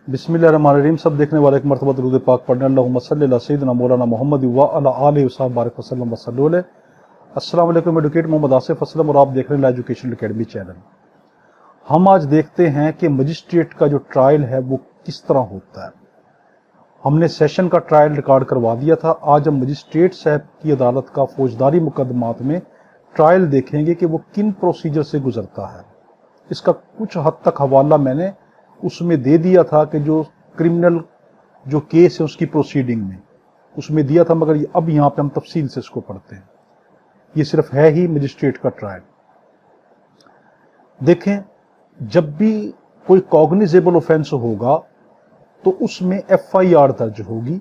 बिस्मिल्लाहिर्रहमानिर्रहीम। सब देखने वाले एक मरतबा दुरूद पाक पढ़ने अल्लाहुम्मा सल्ली अला सय्यिदिना मौलाना मोहम्मद व अला आलिहि व बारिक वसल्लम वसल्लु अलैहि। अस्सलाम वालेकुम। एडवोकेट मोहम्मद आसिफ असलम और आप देख रहे हैं एजुकेशन एकेडमी चैनल। हम आज देखते हैं कि मजिस्ट्रेट का जो ट्रायल है वो किस तरह होता है। हमने सेशन का ट्रायल रिकॉर्ड करवा दिया था। आज हम मजिस्ट्रेट साहब की अदालत का फौजदारी मुकदमात में ट्रायल देखेंगे कि वो किन प्रोसीजर से गुजरता है। इसका कुछ हद तक हवाला मैंने उसमें दे दिया था कि जो क्रिमिनल जो केस है उसकी प्रोसीडिंग में उसमें दिया था, मगर अब यहाँ पे हम तफसील से इसको पढ़ते हैं। ये सिर्फ है ही मजिस्ट्रेट का ट्रायल। देखें, जब भी कोई कॉग्निजेबल ऑफेंस होगा तो उसमें FIR दर्ज होगी।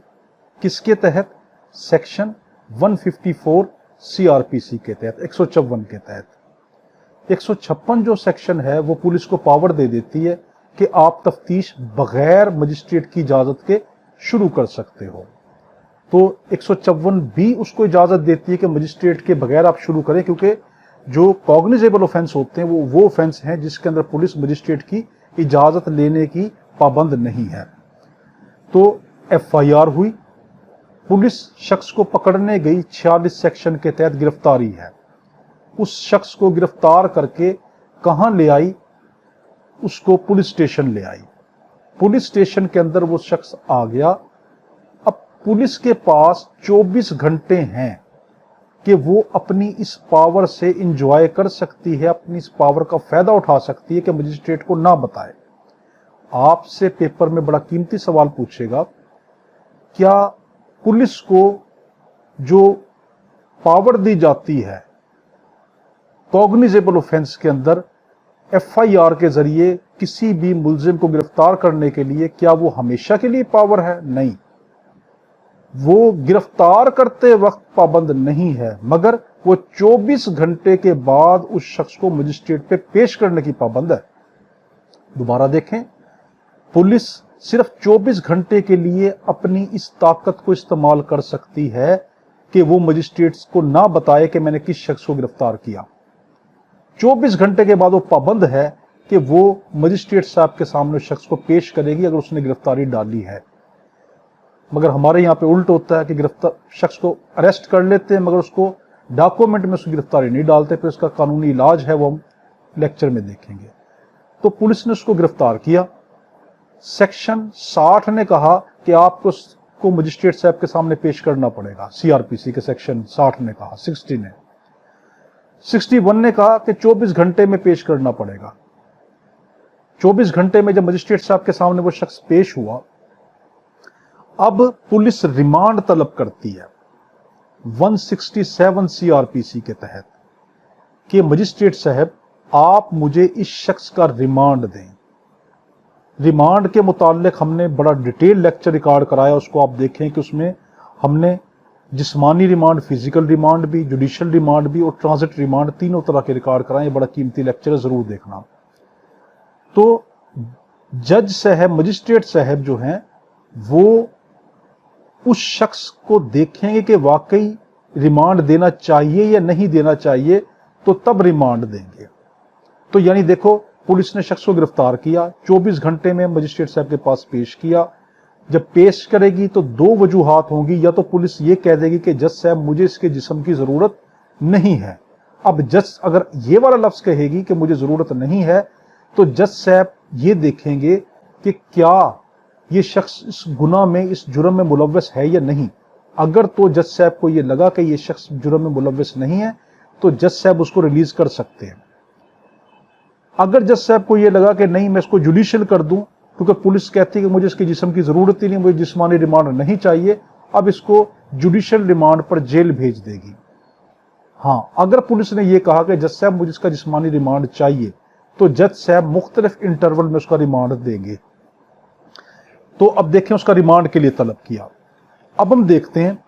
किसके तहत? सेक्शन 154 CRPC के तहत, 154 के तहत। 156 जो सेक्शन है वो पुलिस को पावर दे देती है कि आप तफ्तीश बगैर मजिस्ट्रेट की इजाजत के शुरू कर सकते हो। तो 154 भी उसको इजाजत देती है कि मजिस्ट्रेट के बगैर आप शुरू करें, क्योंकि जो कॉग्निजेबल ऑफेंस होते हैं वो ऑफेंस हैं जिसके अंदर पुलिस मजिस्ट्रेट की इजाजत लेने की पाबंद नहीं है। तो FIR हुई, पुलिस शख्स को पकड़ने गई, 46 सेक्शन के तहत गिरफ्तारी है। उस शख्स को गिरफ्तार करके कहां ले आई? उसको पुलिस स्टेशन ले आई। पुलिस स्टेशन के अंदर वो शख्स आ गया। अब पुलिस के पास 24 घंटे हैं कि वो अपनी इस पावर से इंजॉय कर सकती है, अपनी इस पावर का फायदा उठा सकती है कि मजिस्ट्रेट को ना बताए। आपसे पेपर में बड़ा कीमती सवाल पूछेगा, क्या पुलिस को जो पावर दी जाती है कॉग्निजेबल ऑफेंस के अंदर FIR के जरिए किसी भी मुलजिम को गिरफ्तार करने के लिए, क्या वो हमेशा के लिए पावर है? नहीं, वो गिरफ्तार करते वक्त पाबंद नहीं है, मगर वो 24 घंटे के बाद उस शख्स को मजिस्ट्रेट पे पेश करने की पाबंद है। दोबारा देखें, पुलिस सिर्फ 24 घंटे के लिए अपनी इस ताकत को इस्तेमाल कर सकती है कि वो मजिस्ट्रेट्स को ना बताए कि मैंने किस शख्स को गिरफ्तार किया। 24 घंटे के बाद वो पाबंद है कि वो मजिस्ट्रेट साहब के सामने शख्स को पेश करेगी अगर उसने गिरफ्तारी डाली है। मगर हमारे यहाँ पे उल्ट होता है कि गिरफ्तार शख्स को अरेस्ट कर लेते हैं मगर उसको डॉक्यूमेंट में उसकी गिरफ्तारी नहीं डालते। फिर उसका कानूनी इलाज है वो हम लेक्चर में देखेंगे। तो पुलिस ने उसको गिरफ्तार किया। सेक्शन 60 ने कहा कि आपको मजिस्ट्रेट साहब के सामने पेश करना पड़ेगा। CRPC के सेक्शन 60 ने कहा, 60 ने 61 ने कहा कि 24 घंटे में पेश करना पड़ेगा। 24 घंटे में जब मजिस्ट्रेट साहब के सामने वो शख्स पेश हुआ, अब पुलिस रिमांड तलब करती है 167 CRPC के तहत कि मजिस्ट्रेट साहब आप मुझे इस शख्स का रिमांड दें। रिमांड के मुताल्लिक हमने बड़ा डिटेल लेक्चर रिकॉर्ड कराया, उसको आप देखें कि उसमें हमने जिस्मानी रिमांड, फिजिकल रिमांड भी, जुडिशियल रिमांड भी और ट्रांजिट रिमांड, तीनों तरह के रिकॉर्ड कराए। बड़ा कीमती लेक्चर है, जरूर देखना। तो जज साहब, मजिस्ट्रेट साहब जो हैं वो उस शख्स को देखेंगे कि वाकई रिमांड देना चाहिए या नहीं देना चाहिए, तो तब रिमांड देंगे। तो यानी देखो, पुलिस ने शख्स को गिरफ्तार किया, 24 घंटे में मजिस्ट्रेट साहब के पास पेश किया। जब पेश करेगी तो दो वजूहात होंगी, या तो पुलिस ये कह देगी कि जज साहब मुझे इसके जिस्म की जरूरत नहीं है। अब जज अगर ये वाला लफ्ज कहेगी कि मुझे जरूरत नहीं है, तो जज साहब ये देखेंगे कि क्या ये शख्स इस गुनाह में, इस जुर्म में मुलव्वस है या नहीं। अगर तो जज साहब को ये लगा कि ये शख्स जुर्म में मुलव्वस नहीं है तो जज साहब उसको रिलीज कर सकते हैं। अगर जज साहब को ये लगा कि नहीं, मैं इसको जुडिशियल कर दूं, क्योंकि पुलिस कहती है कि मुझे इसके जिस्म की जरूरत ही नहीं, मुझे जिस्मानी रिमांड नहीं चाहिए, अब इसको जुडिशियल रिमांड पर जेल भेज देगी। हाँ, अगर पुलिस ने यह कहा कि जज साहब मुझे इसका जिस्मानी रिमांड चाहिए, तो जज साहब मुख्तलिफ इंटरवल में उसका रिमांड देंगे। तो अब देखें, उसका रिमांड के लिए तलब किया। अब हम देखते हैं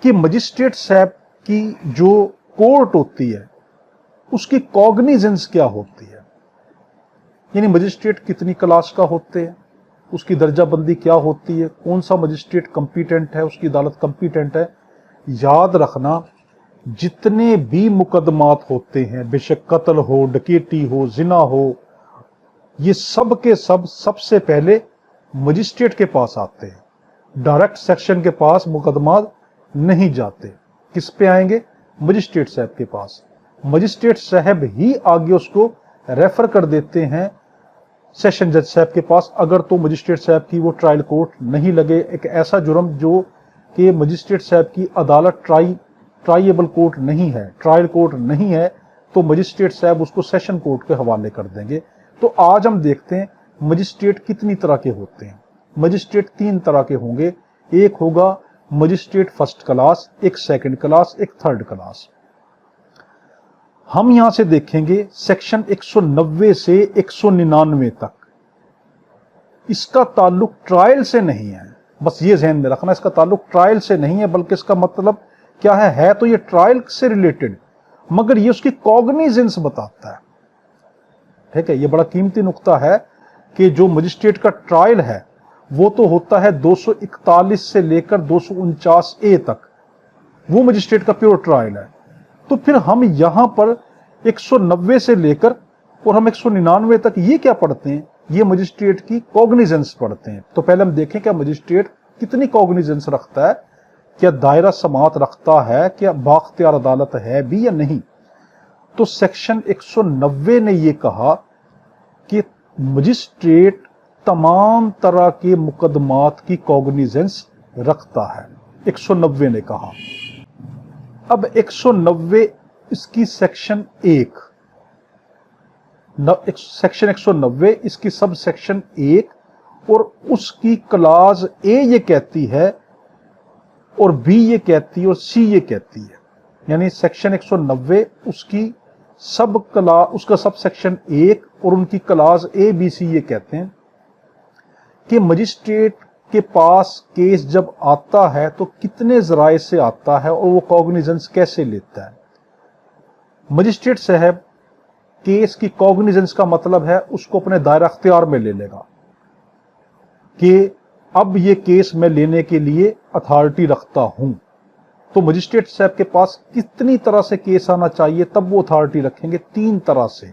कि मजिस्ट्रेट साहब की जो कोर्ट होती है उसकी कॉग्निजेंस क्या होती है, यानी मजिस्ट्रेट कितनी क्लास का होते हैं, उसकी दर्जा बंदी क्या होती है, कौन सा मजिस्ट्रेट कंपिटेंट है, उसकी अदालत कंपिटेंट है। याद रखना, जितने भी मुकदमात होते हैं, बेशक कत्ल हो, डकैती हो, जिना हो, ये सब के सब सबसे पहले मजिस्ट्रेट के पास आते हैं, डायरेक्ट सेक्शन के पास मुकदमा नहीं जाते। किस पे आएंगे? मजिस्ट्रेट साहब के पास। मजिस्ट्रेट साहब ही आगे उसको रेफर कर देते हैं सेशन जज साहब के पास, अगर तो मजिस्ट्रेट साहब की वो ट्रायल कोर्ट नहीं लगे। एक ऐसा जुर्म जो कि मजिस्ट्रेट साहब की अदालत ट्राइएबल कोर्ट नहीं है, ट्रायल कोर्ट नहीं है, तो मजिस्ट्रेट साहब उसको सेशन कोर्ट के हवाले कर देंगे। तो आज हम देखते हैं मजिस्ट्रेट कितनी तरह के होते हैं। मजिस्ट्रेट 3 तरह के होंगे। एक होगा मजिस्ट्रेट फर्स्ट क्लास, एक सेकंड क्लास, एक थर्ड क्लास। हम यहां से देखेंगे सेक्शन 190 से 199 तक, इसका ताल्लुक ट्रायल से नहीं है। बस ये ध्यान में रखना, इसका ताल्लुक ट्रायल से नहीं है, बल्कि इसका मतलब क्या है तो ये ट्रायल से रिलेटेड, मगर ये उसकी कॉग्निजेंस बताता है। ठीक है, ये बड़ा कीमती नुक्ता है कि जो मजिस्ट्रेट का ट्रायल है वो तो होता है 241 से लेकर 249A तक, वो मजिस्ट्रेट का प्योर ट्रायल है। तो फिर हम यहां पर 190 से लेकर और हम 199 तक ये क्या पढ़ते हैं? ये मजिस्ट्रेट की कॉग्निजेंस पढ़ते हैं। तो पहले हम देखें क्या मजिस्ट्रेट कितनी कॉग्निजेंस रखता है, क्या दायरा समात रखता है, क्या बाख्तियार अदालत है भी या नहीं। तो सेक्शन 190 ने ये कहा कि मजिस्ट्रेट तमाम तरह के मुकदमात की कॉग्निजेंस रखता है, 190 ने कहा। अब 190 इसकी सेक्शन 1, सेक्शन 190 इसकी सब सेक्शन 1 और उसकी क्लास ए ये कहती है और बी ये कहती है और सी ये कहती है। यानी सेक्शन 190 उसकी उसका सब सेक्शन 1 और उनकी क्लास ए बी सी ये कहते हैं कि मजिस्ट्रेट के पास केस जब आता है तो कितने जराए से आता है और वो कॉग्निजेंस कैसे लेता है। मजिस्ट्रेट साहब केस की कॉग्निजेंस का मतलब है उसको अपने दायरा अख्तियार में ले लेगा कि अब ये केस मैं लेने के लिए अथॉरिटी रखता हूं। तो मजिस्ट्रेट साहब के पास कितनी तरह से केस आना चाहिए तब वो अथॉरिटी रखेंगे? 3 तरह से।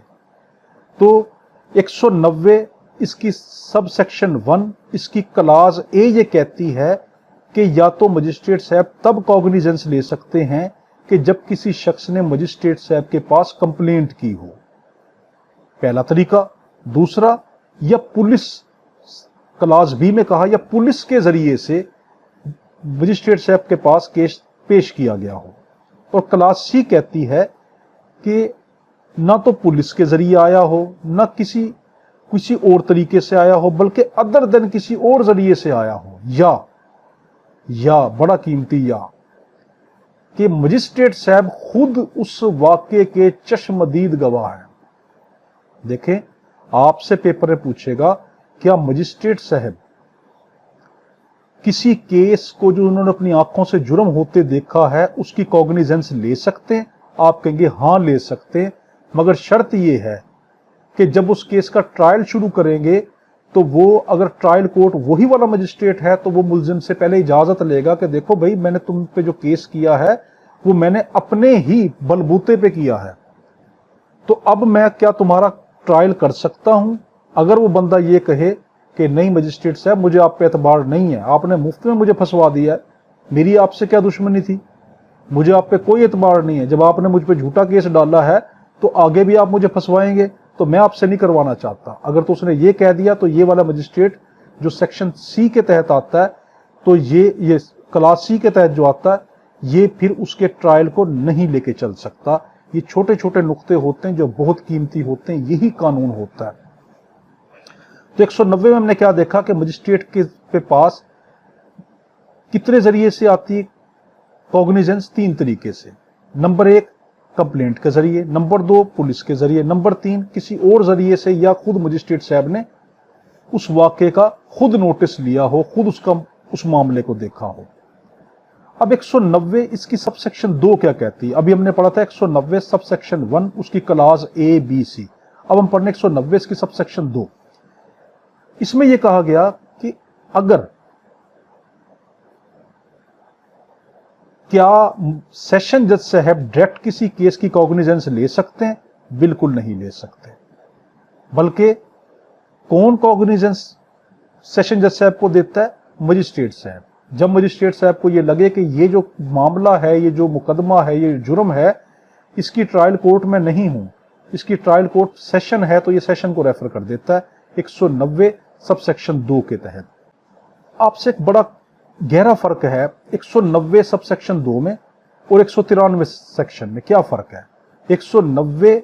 तो 190 इसकी सब सेक्शन 1 इसकी क्लास ए ये कहती है कि या तो मजिस्ट्रेट साहब तब कॉग्निजेंस ले सकते हैं कि जब किसी शख्स ने मजिस्ट्रेट साहब के पास कंप्लेंट की हो, पहला तरीका। दूसरा, या पुलिस, क्लास बी में कहा, या पुलिस के जरिए से मजिस्ट्रेट साहब के केस केस पेश किया गया हो। और क्लास सी कहती है कि ना तो पुलिस के जरिए आया हो, ना किसी और तरीके से आया हो, बल्कि अदर देन किसी और जरिए से आया हो, या बड़ा कीमती या कि मजिस्ट्रेट साहब खुद उस वाक्य के चश्मदीद गवाह हैं। देखें, आपसे पेपर में पूछेगा क्या मजिस्ट्रेट साहब किसी केस को जो उन्होंने अपनी आंखों से जुर्म होते देखा है उसकी कॉग्निजेंस ले सकते हैं? आप कहेंगे हां ले सकते हैं, मगर शर्त यह है कि जब उस केस का ट्रायल शुरू करेंगे तो वो अगर ट्रायल कोर्ट वही वाला मजिस्ट्रेट है तो वो मुलजिम से पहले इजाजत लेगा कि देखो भाई मैंने तुम पे जो केस किया है वो मैंने अपने ही बलबूते पे किया है, तो अब मैं क्या तुम्हारा ट्रायल कर सकता हूं? अगर वो बंदा ये कहे कि नहीं मजिस्ट्रेट साहब मुझे आप पे एतबार नहीं है, आपने मुफ्त में मुझे फंसवा दिया है, मेरी आपसे क्या दुश्मनी थी, मुझे आप पे कोई एतबार नहीं है, जब आपने मुझ पे झूठा केस डाला है तो आगे भी आप मुझे फंसवाएंगे, तो मैं आपसे नहीं करवाना चाहता। अगर तो उसने ये कह दिया तो ये वाला मजिस्ट्रेट जो सेक्शन सी के तहत आता है, तो ये क्लास सी के तहत जो आता है, ये फिर उसके ट्रायल को नहीं लेके चल सकता। ये छोटे छोटे नुक्ते होते हैं जो बहुत कीमती होते हैं, यही कानून होता है। तो 190 में हमने क्या देखा कि मजिस्ट्रेट के पास कितने जरिए से आती है कॉग्निजेंस? 3 तरीके से। नंबर 1 कंप्लेंट के जरिए, नंबर 2 पुलिस के जरिए, नंबर 3 किसी और जरिए से, या खुद मजिस्ट्रेट साहब ने उस वाक्य का खुद नोटिस लिया हो, खुद उस मामले को देखा हो। अब 190 इसकी सब सेक्शन 2 क्या कहती है? अभी हमने पढ़ा था 190 सब सेक्शन 1 उसकी क्लास ए बी सी। अब हम पढ़ने 190 इसकी सब सेक्शन 2। इसमें यह कहा गया कि अगर क्या सेशन जज साहब डायरेक्ट किसी केस की कॉग्निजेंस ले सकते हैं? बिल्कुल नहीं ले सकते, बल्कि कौन कॉग्निजेंस सेशन जज साहब को देता है? मजिस्ट्रेट साहब। जब मजिस्ट्रेट साहब को ये लगे कि ये जो मामला है, ये जो मुकदमा है, ये जुर्म है, इसकी ट्रायल कोर्ट में नहीं हूं, इसकी ट्रायल कोर्ट सेशन है, तो ये सेशन को रेफर कर देता है 190 सब सेक्शन 2 के तहत। आपसे एक बड़ा गहरा फर्क है 190 सब सेक्शन 2 में और 193 सेक्शन में। क्या फर्क है? 190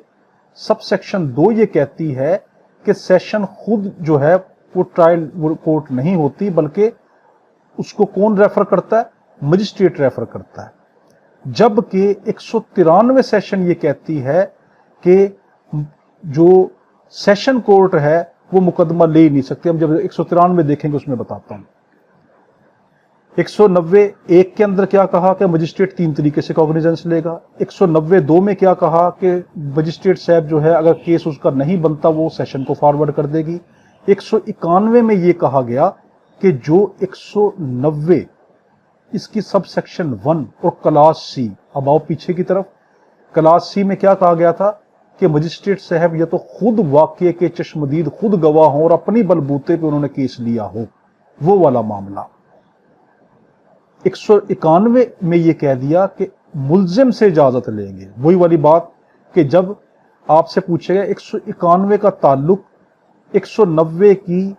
सब सेक्शन 2 ये कहती है कि सेशन खुद जो है वो ट्रायल कोर्ट नहीं होती, बल्कि उसको कौन रेफर करता है? मजिस्ट्रेट रेफर करता है। जबकि 193 सेशन ये कहती है कि जो सेशन कोर्ट है वो मुकदमा ले ही नहीं सकती। हम जब 193 देखेंगे उसमें बताता हूं। 190(1) के अंदर क्या कहा कि मजिस्ट्रेट 3 तरीके से कॉग्निजेंस लेगा। 190(2) में क्या कहा कि मजिस्ट्रेट साहब जो है अगर केस उसका नहीं बनता वो सेशन को फॉरवर्ड कर देगी। 191 में ये कहा गया कि जो 190 इसकी सब सेक्शन 1 और क्लास सी, अब आओ पीछे की तरफ, क्लास सी में क्या कहा गया था कि मजिस्ट्रेट साहब या तो खुद वाकये के चश्मदीद खुद गवाह हों और अपनी बलबूते पे उन्होंने केस लिया हो, वो वाला मामला। 191 में ये कह दिया कि मुल्जिम से इजाजत लेंगे। वही वाली बात कि जब आपसे पूछेगा 191 का ताल्लुक 190 की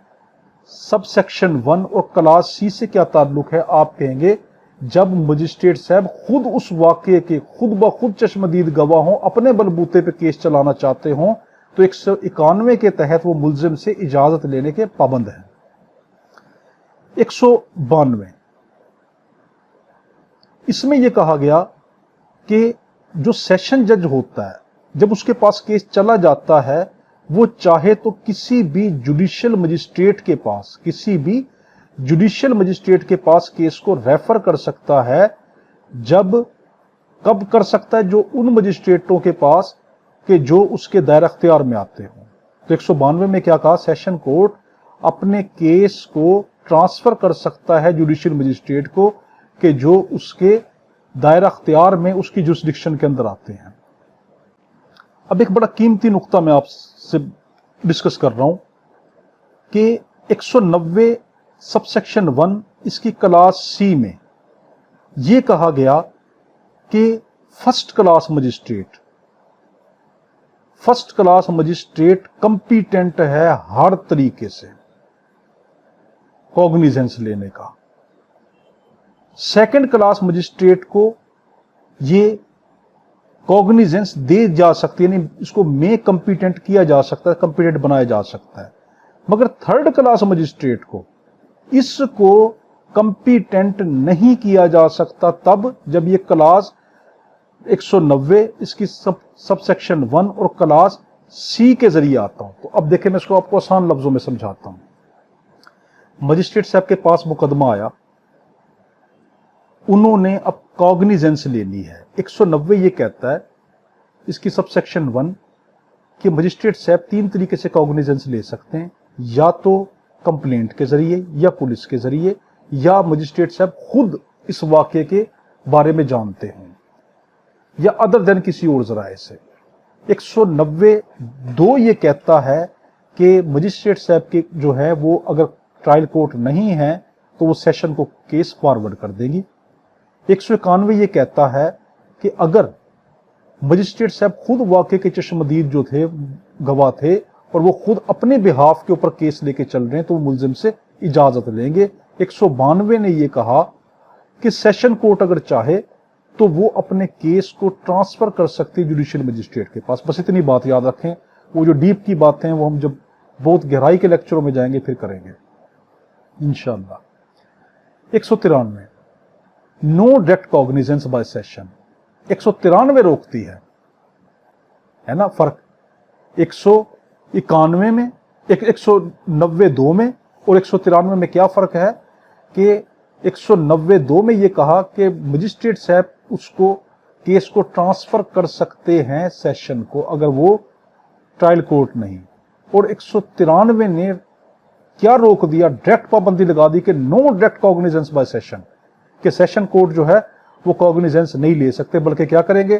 सब सेक्शन 1 और क्लास सी से क्या ताल्लुक है, आप कहेंगे जब मजिस्ट्रेट साहब खुद उस वाकये के खुद ब खुद चश्मदीद गवाह हों, अपने बलबूते पे केस चलाना चाहते हों, तो 191 के तहत वो मुल्जिम से इजाजत लेने के पाबंद हैं। 192 इसमें यह कहा गया कि जो सेशन जज होता है जब उसके पास केस चला जाता है, वो चाहे तो किसी भी जुडिशियल मजिस्ट्रेट के पास, किसी भी जुडिशियल मजिस्ट्रेट के पास केस को रेफर कर सकता है। जब कब कर सकता है? जो उन मजिस्ट्रेटों के पास कि जो उसके दायरा अख्तियार में आते हों। तो 192 में क्या कहा? सेशन कोर्ट अपने केस को ट्रांसफर कर सकता है जुडिशियल मजिस्ट्रेट को कि जो उसके दायरा अख्तियार में उसकी जुरिस्डिक्शन के अंदर आते हैं। अब एक बड़ा कीमती नुक्ता मैं आपसे डिस्कस कर रहा हूं कि 190 सब सेक्शन 1 इसकी क्लास सी में यह कहा गया कि फर्स्ट क्लास मजिस्ट्रेट कंपीटेंट है हर तरीके से कॉग्निजेंस लेने का। सेकंड क्लास मजिस्ट्रेट को ये कॉग्निजेंस दे जा सकती है, यानी इसको में कंपीटेंट किया जा सकता है, कंपीटेंट बनाया जा सकता है। मगर थर्ड क्लास मजिस्ट्रेट को इसको कंपीटेंट नहीं किया जा सकता तब जब ये क्लास 190 इसकी सब सेक्शन 1 और क्लास सी के जरिए आता हूं। तो अब देखें, मैं इसको आपको आसान लफ्जों में समझाता हूं। मजिस्ट्रेट साहब के पास मुकदमा आया, उन्होंने अब कॉग्निजेंस ले ली है। 190 ये कहता है इसकी सब सेक्शन 1 कि मजिस्ट्रेट साहब 3 तरीके से कॉग्निजेंस ले सकते हैं, या तो कंप्लेंट के जरिए, या पुलिस के जरिए, या मजिस्ट्रेट साहब खुद इस वाकये के बारे में जानते हैं, या अदर देन किसी और जराए से। 190(2) ये कहता है कि मजिस्ट्रेट साहब के जो है वो अगर ट्रायल कोर्ट नहीं है तो वो सेशन को केस फॉरवर्ड कर देंगी। 191 ये कहता है कि अगर मजिस्ट्रेट साहब खुद वाकये के चश्मदीद जो थे गवाह थे और वो खुद अपने बिहाफ के ऊपर केस लेके चल रहे हैं तो वो मुल्जिम से इजाजत लेंगे। 192 ने ये कहा कि सेशन कोर्ट अगर चाहे तो वो अपने केस को ट्रांसफर कर सकती है जुडिशियल मजिस्ट्रेट के पास। बस इतनी बात याद रखें, वो जो डीप की बातें हैं वो हम जब बहुत गहराई के लेक्चरों में जाएंगे फिर करेंगे इंशाअल्लाह। 193 no direct cognizance by session. 193 रोकती है ना फर्क 191 में, 190(2) में और 193 में क्या फर्क है कि 190(2) में ये कहा कि मजिस्ट्रेट साहब उसको केस को ट्रांसफर कर सकते हैं सेशन को अगर वो ट्रायल कोर्ट नहीं, और 193 ने क्या रोक दिया? डायरेक्ट पाबंदी लगा दी कि no direct cognizance by session, कि सेशन कोर्ट जो है वो कॉग्निजेंस नहीं ले सकते, बल्कि क्या करेंगे?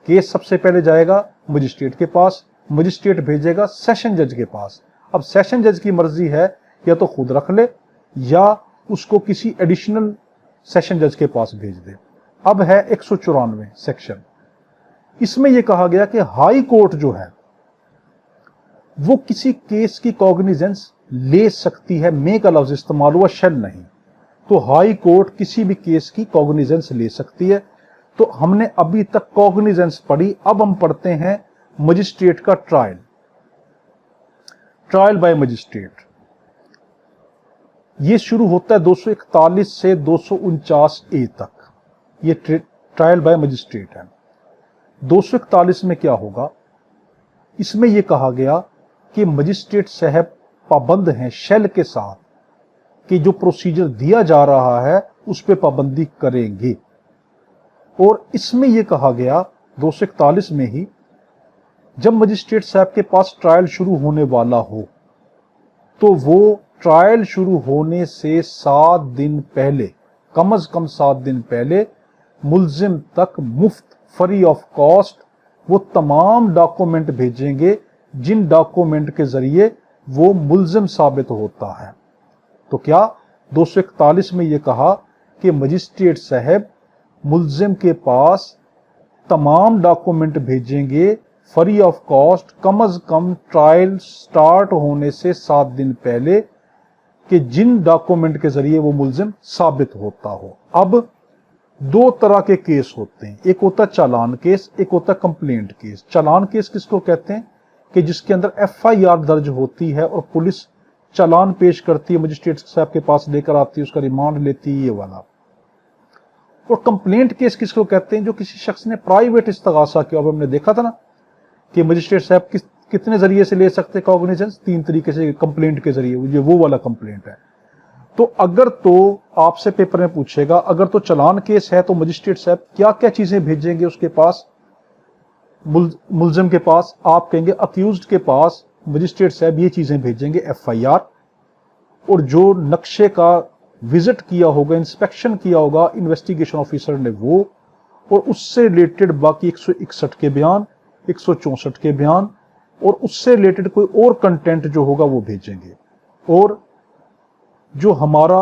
केस सबसे पहले जाएगा मजिस्ट्रेट के पास, मजिस्ट्रेट भेजेगा सेशन जज के पास। अब सेशन जज की मर्जी है या तो खुद रख ले या उसको किसी एडिशनल सेशन जज के पास भेज दे। अब है 194 सेक्शन, इसमें यह कहा गया कि हाई कोर्ट जो है वो किसी केस की कॉग्निजेंस ले सकती है। मे का लफ्ज इस्तेमाल हुआ, शैल नहीं। तो हाई कोर्ट किसी भी केस की कॉग्निजेंस ले सकती है। तो हमने अभी तक कॉग्निजेंस पढ़ी, अब हम पढ़ते हैं मजिस्ट्रेट का ट्रायल, ट्रायल बाय मजिस्ट्रेट। ये शुरू होता है 241 से 249 ए तक, ये ट्रायल बाय मजिस्ट्रेट है। 241 में क्या होगा, इसमें यह कहा गया कि मजिस्ट्रेट साहब पाबंद हैं शैल के साथ कि जो प्रोसीजर दिया जा रहा है उस पर पाबंदी करेंगे। और इसमें यह कहा गया 241 में ही, जब मजिस्ट्रेट साहब के पास ट्रायल शुरू होने वाला हो तो वो ट्रायल शुरू होने से 7 दिन पहले, कम से कम 7 दिन पहले मुल्जिम तक मुफ्त, फ्री ऑफ कॉस्ट वो तमाम डॉक्यूमेंट भेजेंगे जिन डॉक्यूमेंट के जरिए वो मुल्जिम साबित होता है। तो क्या 241 में यह कहा कि मजिस्ट्रेट साहब मुल्जिम के पास तमाम डॉक्यूमेंट भेजेंगे फ्री ऑफ कॉस्ट, कम से कम ट्रायल स्टार्ट होने से 7 दिन पहले, कि जिन डॉक्यूमेंट के जरिए वो मुल्जिम साबित होता हो। अब 2 तरह के केस होते हैं, एक होता है चालान केस, एक होता है कंप्लेंट केस। चालान केस किसको कहते हैं कि जिसके अंदर FIR दर्ज होती है और पुलिस चालान पेश करती है, मजिस्ट्रेट साहब के पास लेकर आती है, उसका रिमांड लेती है, ये वाला। और कंप्लेंट केस किसको कहते हैं, जो किसी शख्स ने प्राइवेट इस्तगासा किया। अब हमने देखा था ना कि मजिस्ट्रेट साहब कितने जरिए से ले सकते हैं कॉग्निजेंस, 3 तरीके से, कंप्लेंट के जरिए, ये वो वाला कंप्लेंट है। तो अगर तो आपसे पेपर में पूछेगा, अगर तो चालान केस है तो मजिस्ट्रेट साहब क्या क्या चीजें भेजेंगे उसके पास, मुल्जिम के पास, आप कहेंगे अक्यूज्ड के पास मजिस्ट्रेट साहब ये चीजें भेजेंगे, FIR, और जो नक्शे का विजिट किया होगा, इंस्पेक्शन किया होगा इन्वेस्टिगेशन ऑफिसर ने वो, और उससे रिलेटेड बाकी 161 के बयान, 164 के बयान, और उससे रिलेटेड कोई और कंटेंट जो होगा वो भेजेंगे। और जो हमारा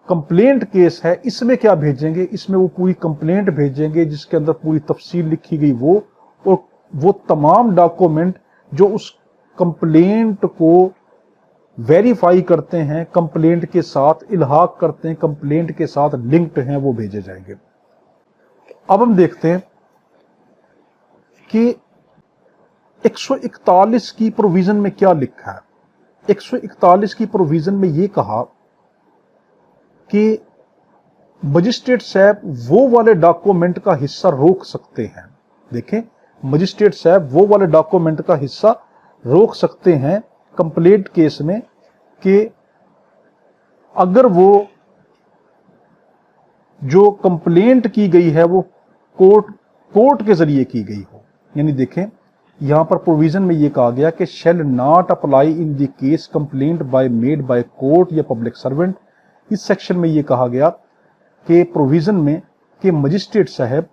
कंप्लेंट केस है इसमें क्या भेजेंगे, इसमें वो पूरी कंप्लेंट भेजेंगे जिसके अंदर पूरी तफसील लिखी गई वो, और वो तमाम डॉक्यूमेंट जो उस कंप्लेंट को वेरीफाई करते हैं, कंप्लेंट के साथ इल्हाक करते हैं, कंप्लेंट के साथ लिंक्ड हैं, वो भेजे जाएंगे। अब हम देखते हैं कि 141 की प्रोविजन में क्या लिखा है। 141 की प्रोविजन में यह कहा कि मजिस्ट्रेट साहब वो वाले डॉक्यूमेंट का हिस्सा रोक सकते हैं। देखें, मजिस्ट्रेट साहब वो वाले डॉक्यूमेंट का हिस्सा रोक सकते हैं कंप्लेंट केस में कि अगर वो जो कंप्लेंट की गई है वो कोर्ट के जरिए की गई हो। यानी देखें, यहां पर प्रोविजन में यह कहा गया कि shall not apply in the case complaint by made by court या पब्लिक सर्वेंट। इस सेक्शन में यह कहा गया कि प्रोविजन में कि मजिस्ट्रेट साहब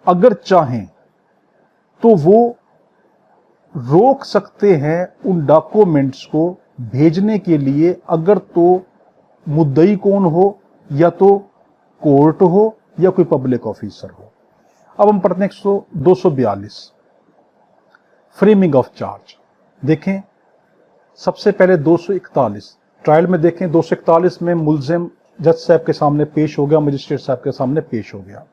अगर चाहें तो वो रोक सकते हैं उन डॉक्यूमेंट्स को भेजने के लिए, अगर तो मुद्दई कौन हो, या तो कोर्ट हो या कोई पब्लिक ऑफिसर हो। अब हम पढ़ते हैं 242 फ्रेमिंग ऑफ चार्ज। देखें, सबसे पहले 241 ट्रायल में देखें, 241 में मुल्जिम जज साहब के सामने पेश हो गया, मजिस्ट्रेट साहब के सामने पेश हो गया।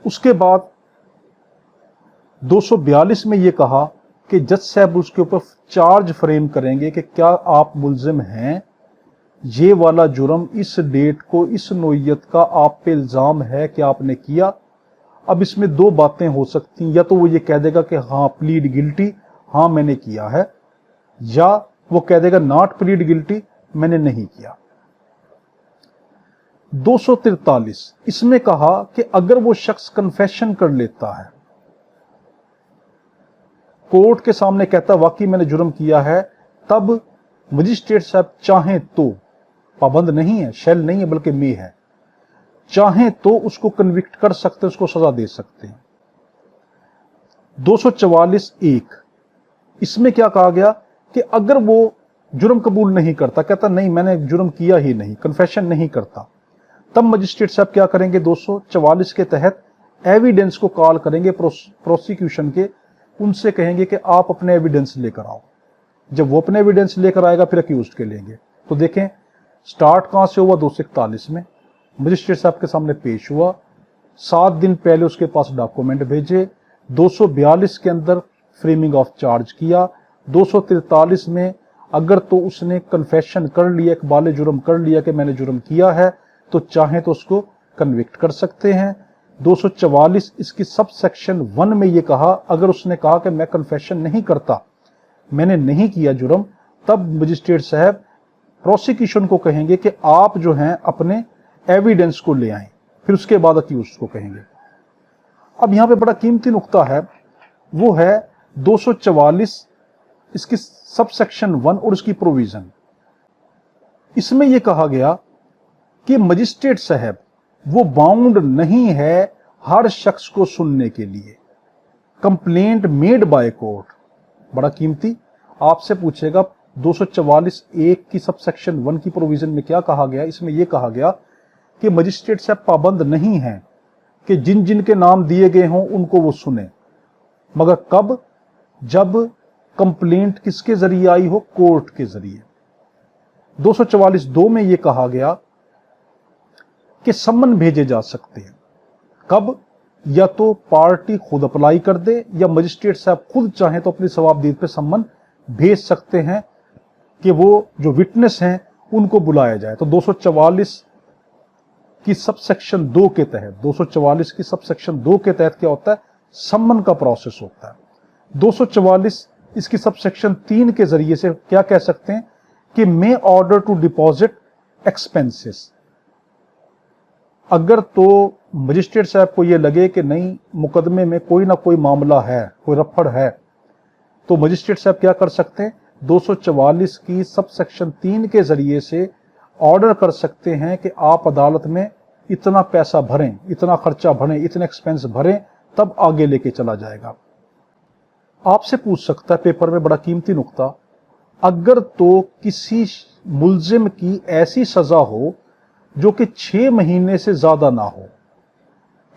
उसके बाद 242 में यह कहा कि जज साहब उसके ऊपर चार्ज फ्रेम करेंगे कि क्या आप मुल्जिम हैं, ये वाला जुर्म इस डेट को इस नोयत का आप पे इल्जाम है कि आपने किया। अब इसमें 2 बातें हो सकती हैं, या तो वो ये कह देगा कि हाँ प्लीड गिल्टी, हाँ मैंने किया है, या वो कह देगा नॉट प्लीड गिल्टी, मैंने नहीं किया। 243 इसमें कहा कि अगर वो शख्स कन्फेशन कर लेता है, कोर्ट के सामने कहता है वाकई मैंने जुर्म किया है, तब मजिस्ट्रेट साहब चाहें तो, पाबंद नहीं है, शैल नहीं है बल्कि मे है, चाहें तो उसको कन्विक्ट कर सकते हैं, उसको सजा दे सकते हैं। 244(1) इसमें क्या कहा गया कि अगर वो जुर्म कबूल नहीं करता, कहता नहीं मैंने जुर्म किया ही नहीं, कन्फेशन नहीं करता, तब मजिस्ट्रेट साहब क्या करेंगे, 244 के तहत एविडेंस को कॉल करेंगे प्रोसिक्यूशन के, उनसे कहेंगे कि आप अपने एविडेंस लेकर आओ। जब वो अपने एविडेंस लेकर आएगा फिर अक्यूज्ड के लेंगे। तो देखें स्टार्ट कहां से हुआ, 241 में मजिस्ट्रेट साहब के सामने पेश हुआ, 7 दिन पहले उसके पास डॉक्यूमेंट भेजे, 242 के अंदर फ्रेमिंग ऑफ चार्ज किया, 243 में अगर तो उसने कन्फेशन कर लिया, इकबाल जुर्म कर लिया कि मैंने जुर्म किया है, तो चाहे तो उसको कन्विक्ट कर सकते हैं। 244 इसकी सब सेक्शन 1 में ये कहा, अगर उसने कहा कि मैं कन्फेशन नहीं करता, मैंने नहीं किया जुर्म, तब मजिस्ट्रेट साहब प्रोसिक्यूशन को कहेंगे कि आप जो हैं अपने एविडेंस को ले आएं, फिर उसके बाद अक्यूज्ड को कहेंगे। अब यहां पे बड़ा कीमती नुक्ता है, वो है 244 इसकी सब सेक्शन 1 और इसकी प्रोविजन। इसमें यह कहा गया कि मजिस्ट्रेट साहब वो बाउंड नहीं है हर शख्स को सुनने के लिए, कंप्लेंट मेड बाय कोर्ट। बड़ा कीमती, आपसे पूछेगा 244(1) की सब सेक्शन 1 की प्रोविजन में क्या कहा गया। इसमें यह कहा गया कि मजिस्ट्रेट साहब पाबंद नहीं है कि जिन जिन के नाम दिए गए हों उनको वो सुने, मगर कब, जब कंप्लेंट किसके जरिए आई हो, कोर्ट के जरिए। 244(2) में यह कहा गया कि सम्मन भेजे जा सकते हैं, कब, या तो पार्टी खुद अप्लाई कर दे या मजिस्ट्रेट साहब खुद चाहें तो अपनी सवाबदीद पे सम्मन भेज सकते हैं कि वो जो विटनेस हैं उनको बुलाया जाए। तो 244 की सब सेक्शन 2 के तहत, 244 की सब सेक्शन 2 के तहत क्या होता है, सम्मन का प्रोसेस होता है। 244 इसकी सब सेक्शन 3 के जरिए से क्या कह सकते हैं कि मे ऑर्डर टू डिपॉजिट एक्सपेंसेस। अगर तो मजिस्ट्रेट साहब को यह लगे कि नहीं मुकदमे में कोई ना कोई मामला है, कोई रफड़ है, तो मजिस्ट्रेट साहब क्या कर सकते हैं, 244 की सब सेक्शन 3 के जरिए से ऑर्डर कर सकते हैं कि आप अदालत में इतना पैसा भरें, इतना खर्चा भरें, इतने एक्सपेंस भरें, तब आगे लेके चला जाएगा। आपसे पूछ सकता है पेपर में, बड़ा कीमती नुक्ता, अगर तो किसी मुल्जिम की ऐसी सजा हो जो कि 6 महीने से ज्यादा ना हो,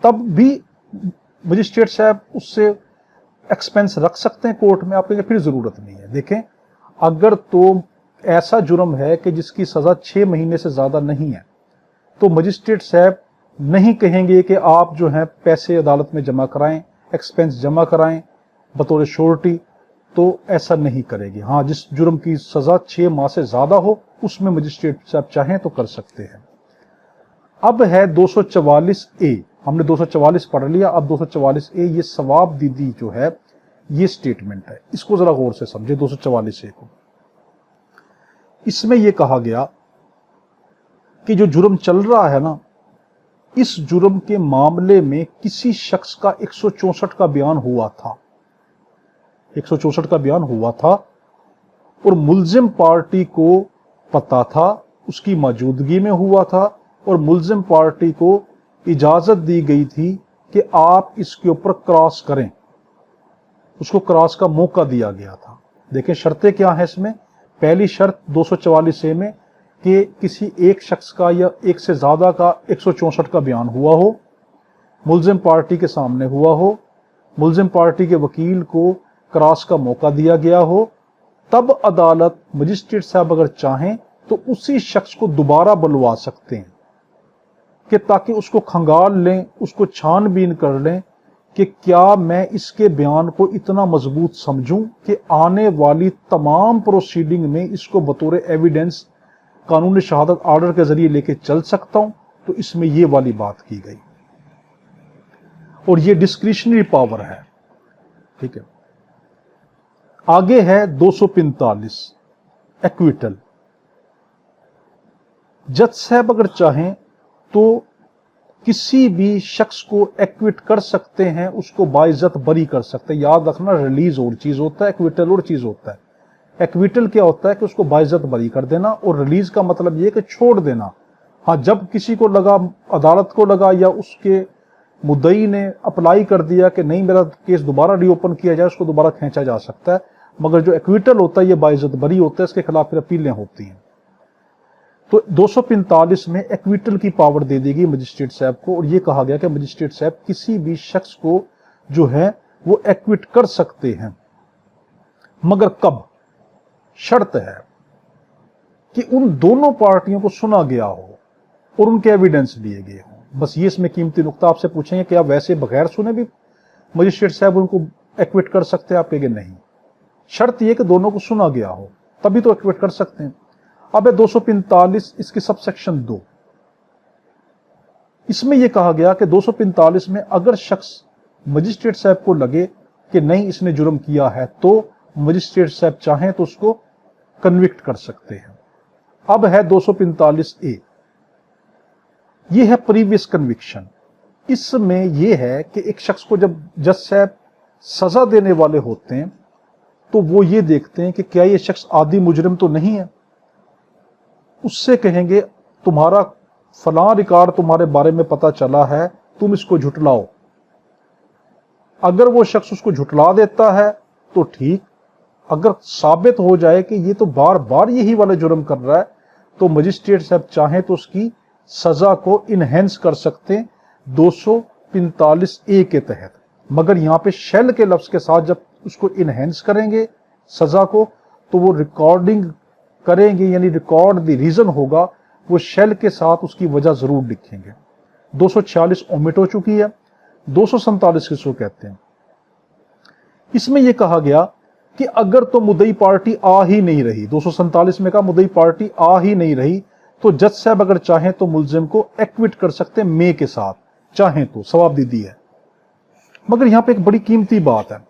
तब भी मजिस्ट्रेट साहब उससे एक्सपेंस रख सकते हैं कोर्ट में। आप कहेंगे फिर जरूरत नहीं है। देखें, अगर तो ऐसा जुर्म है कि जिसकी सजा 6 महीने से ज्यादा नहीं है, तो मजिस्ट्रेट साहब नहीं कहेंगे कि आप जो है पैसे अदालत में जमा कराएं, एक्सपेंस जमा कराएं बतौर श्योरिटी, तो ऐसा नहीं करेगी। हाँ, जिस जुर्म की सजा 6 माह से ज्यादा हो उसमें मजिस्ट्रेट साहब चाहें तो कर सकते हैं। अब है 244(a), हमने 244 पढ़ लिया, अब 244(a) ये सवाब दीदी जो है ये स्टेटमेंट है, इसको जरा गौर से समझे 244(a) को। इसमें यह कहा गया कि जो जुर्म चल रहा है ना, इस जुर्म के मामले में किसी शख्स का 164 का बयान हुआ था, 164 का बयान हुआ था, और मुल्जिम पार्टी को पता था, उसकी मौजूदगी में हुआ था, और मुल्जिम पार्टी को इजाजत दी गई थी कि आप इसके ऊपर क्रॉस करें, उसको क्रॉस का मौका दिया गया था। देखें शर्तें क्या हैं इसमें। पहली शर्त 244(a) में कि किसी एक शख्स का या एक से ज्यादा का 164 का बयान हुआ हो, मुल्जिम पार्टी के सामने हुआ हो, मुल्जिम पार्टी के वकील को क्रॉस का मौका दिया गया हो, तब अदालत मजिस्ट्रेट साहब अगर चाहें तो उसी शख्स को दोबारा बुलवा सकते हैं कि ताकि उसको खंगाल लें, उसको छानबीन कर लें कि क्या मैं इसके बयान को इतना मजबूत समझूं कि आने वाली तमाम प्रोसीडिंग में इसको बतौर एविडेंस कानूनी शहादत ऑर्डर के जरिए लेके चल सकता हूं। तो इसमें यह वाली बात की गई, और यह डिस्क्रिशनरी पावर है। ठीक है, आगे है 245 एक्विटल। जज साहब अगर चाहें तो किसी भी शख्स को एक्विट कर सकते हैं, उसको बाइज्जत बरी कर सकते हैं। याद रखना, रिलीज और चीज होता है, एक्विटल और चीज होता है। एक्विटल क्या होता है कि उसको बाइज्जत बरी कर देना, और रिलीज का मतलब यह कि छोड़ देना। हाँ, जब किसी को लगा, अदालत को लगा या उसके मुद्दई ने अप्लाई कर दिया कि नहीं मेरा केस दोबारा रीओपन किया जाए, उसको दोबारा खींचा जा सकता है। मगर जो एक्विटल होता है ये बाइज्जत बरी होता है, इसके खिलाफ फिर अपीलें होती हैं। तो 245 में एक्विटल की पावर दे दी गई मजिस्ट्रेट साहब को, और ये कहा गया कि मजिस्ट्रेट साहब किसी भी शख्स को जो है वो एक्विट कर सकते हैं, मगर कब? शर्त है कि उन दोनों पार्टियों को सुना गया हो और उनके एविडेंस लिए गए हों। बस ये इसमें कीमती नुक्ता। आपसे पूछेंगे कि आप वैसे बगैर सुने भी मजिस्ट्रेट साहब उनको एक्विट कर सकते हैं? आप कहेंगे नहीं, शर्त यह कि दोनों को सुना गया हो, तभी तो एक्विट कर सकते हैं। अब है 245 इसकी सबसेक्शन 2, इसमें यह कहा गया कि 245 में अगर शख्स मजिस्ट्रेट साहब को लगे कि नहीं इसने जुर्म किया है, तो मजिस्ट्रेट साहब चाहें तो उसको कन्विक्ट कर सकते हैं। अब है 245A, यह है प्रीवियस कन्विक्शन। इसमें यह है कि एक शख्स को जब जज साहब सजा देने वाले होते हैं तो वो ये देखते हैं कि क्या ये शख्स आदि मुजरिम तो नहीं है। उससे कहेंगे तुम्हारा फलां रिकॉर्ड तुम्हारे बारे में पता चला है, तुम इसको झुटलाओ। अगर वो शख्स उसको झुटला देता है तो ठीक, अगर साबित हो जाए कि ये तो बार बार यही वाला जुर्म कर रहा है, तो मजिस्ट्रेट साहब चाहें तो उसकी सजा को इनहेंस कर सकते हैं 245A के तहत। मगर यहां पे शेल के लफ्ज के साथ जब उसको इनहेंस करेंगे सजा को, तो वो रिकॉर्डिंग करेंगे, यानी रिकॉर्ड द रीजन होगा, वो शेल के साथ उसकी वजह जरूर लिखेंगे। 246 ओमिट हो चुकी है। 247 किसको कहते हैं? इसमें यह कहा गया कि अगर तो मुद्दई पार्टी आ ही नहीं रही, 247 में कहा मुद्दई पार्टी आ ही नहीं रही, तो जज साहब अगर चाहें तो मुलजिम को एक्विट कर सकते हैं मे के साथ, चाहें तो सवाब दी है। मगर यहां पे एक बड़ी कीमती बात है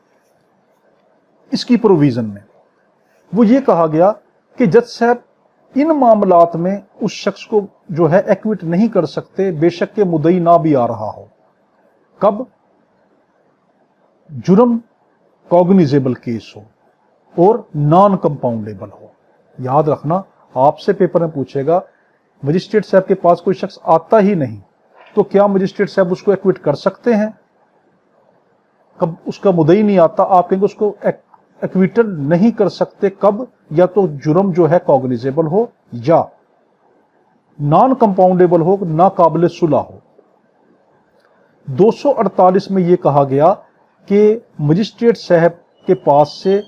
इसकी प्रोविजन में, वो ये कहा गया कि जज साहब इन मामलात में उस शख्स को जो है एक्विट नहीं कर सकते बेशक के मुद्दई ना भी आ रहा हो। कब? जुर्म कॉग्निजेबल केस हो और नॉन कंपाउंडेबल हो। याद रखना, आपसे पेपर में पूछेगा मजिस्ट्रेट साहब के पास कोई शख्स आता ही नहीं, तो क्या मजिस्ट्रेट साहब उसको एक्विट कर सकते हैं? कब उसका मुद्दई नहीं आता, आप कहेंगे उसको एक्विटल नहीं कर सकते। कब? या तो जुर्म जो है कॉग्निजेबल हो या नॉन कंपाउंडेबल हो, ना काबिल सुलह हो। 248 में यह कहा गया कि मजिस्ट्रेट साहब के पास से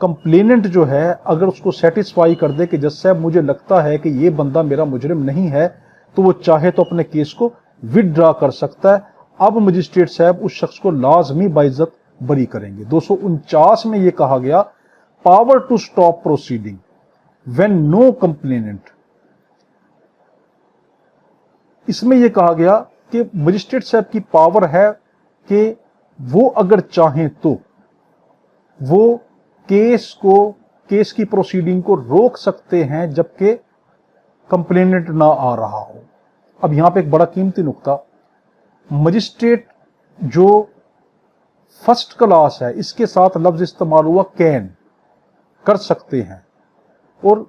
कंप्लेनेंट जो है अगर उसको सेटिस्फाई कर दे कि जज साहब मुझे लगता है कि ये बंदा मेरा मुजरिम नहीं है, तो वो चाहे तो अपने केस को विदड्रा कर सकता है। अब मजिस्ट्रेट साहब उस शख्स को लाजमी बाइज्जत बरी करेंगे। 249 में यह कहा गया power to stop proceeding when no complainant. इसमें यह कहा गया कि मजिस्ट्रेट साहब की पावर है कि वो अगर चाहें तो वो केस की प्रोसीडिंग को रोक सकते हैं जबकि कंप्लेनेंट ना आ रहा हो। अब यहां पे एक बड़ा कीमती नुक्ता, मजिस्ट्रेट जो फर्स्ट क्लास है इसके साथ लफ्ज इस्तेमाल हुआ कैन, कर सकते हैं, और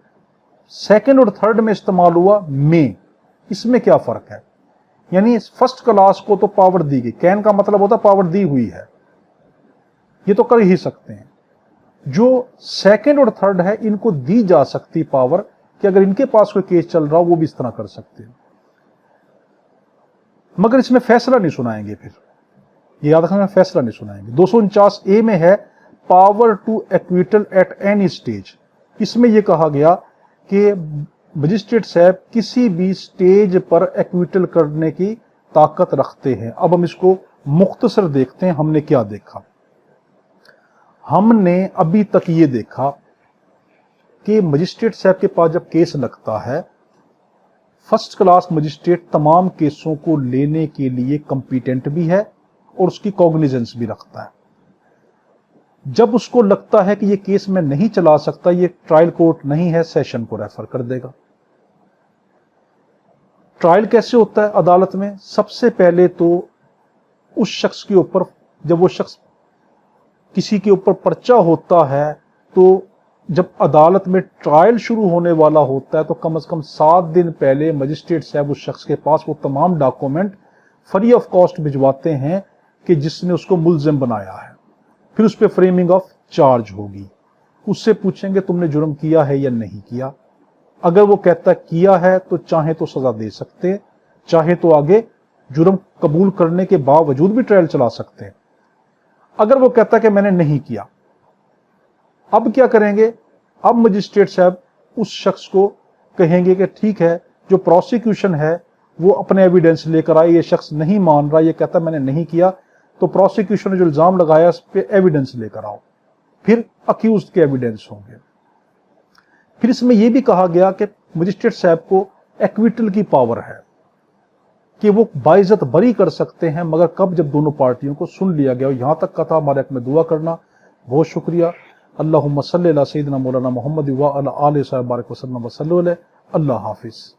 सेकंड और थर्ड में इस्तेमाल हुआ मे। इसमें क्या फर्क है? यानी फर्स्ट क्लास को तो पावर दी गई, कैन का मतलब होता पावर दी हुई है, ये तो कर ही सकते हैं। जो सेकंड और थर्ड है इनको दी जा सकती पावर कि अगर इनके पास कोई केस चल रहा हो वो भी इस तरह कर सकते हैं। मगर इसमें फैसला नहीं सुनाएंगे, फिर ये याद रखना, फैसला नहीं सुनाएंगे। 249A में है power to acquittal at any stage. इसमें यह कहा गया कि मजिस्ट्रेट साहब किसी भी स्टेज पर एक्विटल करने की ताकत रखते हैं। अब हम इसको मुख्तसर देखते हैं, हमने क्या देखा। हमने अभी तक ये देखा कि मजिस्ट्रेट साहब के पास जब केस लगता है, फर्स्ट क्लास मजिस्ट्रेट तमाम केसों को लेने के लिए कंपिटेंट भी है और उसकी कॉग्निजेंस भी रखता है। जब उसको लगता है कि ये केस मैं नहीं चला सकता, ये ट्रायल कोर्ट नहीं है, सेशन को रेफर कर देगा। ट्रायल कैसे होता है अदालत में? सबसे पहले तो उस शख्स के ऊपर, जब वो शख्स किसी के ऊपर पर्चा होता है, तो जब अदालत में ट्रायल शुरू होने वाला होता है तो कम से कम 7 दिन पहले मजिस्ट्रेट साहब उस शख्स के पास वो तमाम डॉक्यूमेंट फ्री ऑफ कॉस्ट भिजवाते हैं कि जिसने उसको मुल्जिम बनाया है। फिर उस पर फ्रेमिंग ऑफ चार्ज होगी। उससे पूछेंगे तुमने जुर्म किया है या नहीं किया। अगर वो कहता किया है तो चाहे तो सजा दे सकते हैं, चाहे तो आगे जुर्म कबूल करने के बावजूद भी ट्रायल चला सकते हैं। अगर वो कहता कि मैंने नहीं किया, अब क्या करेंगे? अब मजिस्ट्रेट साहब उस शख्स को कहेंगे कि ठीक है, जो प्रोसिक्यूशन है वो अपने एविडेंस लेकर आए, ये शख्स नहीं मान रहा, ये कहता मैंने नहीं किया, तो प्रोसिक्यूशन ने जो इल्जाम लगाया उस पर एविडेंस लेकर आओ, फिर अक्यूज्ड के एविडेंस होंगे। फिर इसमें यह भी कहा गया कि मजिस्ट्रेट साहब को एक्विटल की पावर है कि वो बाइज्जत बरी कर सकते हैं, मगर कब? जब दोनों पार्टियों को सुन लिया गया। यहां तक का था। हमारे हक में दुआ करना। बहुत शुक्रिया। अल्लाहुम्मा सल्ली अला सय्यिदिना मौलाना मुहम्मद व अला आलिहि व सल्लम। अल्लाह हाफिज।